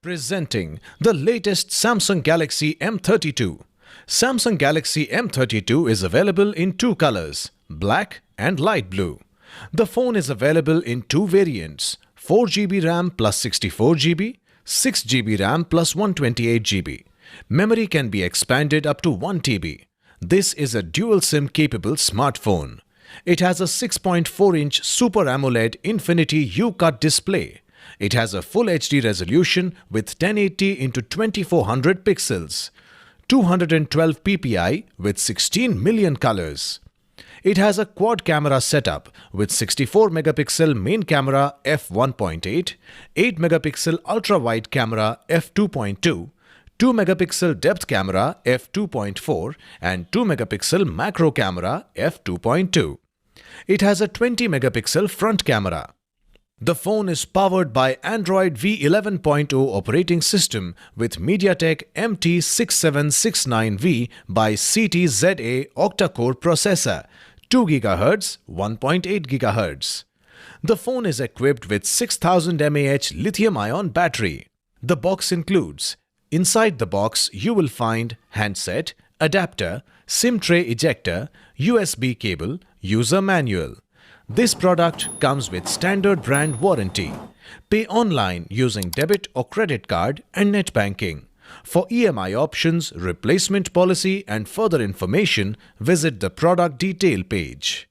Presenting the latest Samsung Galaxy M32. Samsung Galaxy M32 is available in two colors, black and light blue. The phone is available in two variants, 4GB RAM plus 64GB, 6GB RAM plus 128GB. Memory can be expanded up to 1TB. This is a dual SIM capable smartphone. It has a 6.4-inch Super AMOLED Infinity U-Cut display. It has a Full HD resolution with 1080x2400 pixels, 212 ppi with 16 million colors. It has a quad camera setup with 64 megapixel main camera f1.8, 8 megapixel ultra-wide camera f2.2, 2 megapixel depth camera f2.4 and 2 megapixel macro camera f2.2. It has a 20 megapixel front camera. The phone is powered by Android V11.0 operating system with MediaTek MT6769V by CTZA octa-core processor, 2 GHz, 1.8 GHz. The phone is equipped with 6000 mAh lithium-ion battery. The box includes: inside the box you will find handset, adapter, SIM tray ejector, USB cable, user manual. This product comes with standard brand warranty. Pay online using debit or credit card and net banking. For EMI options, replacement policy and further information, visit the product detail page.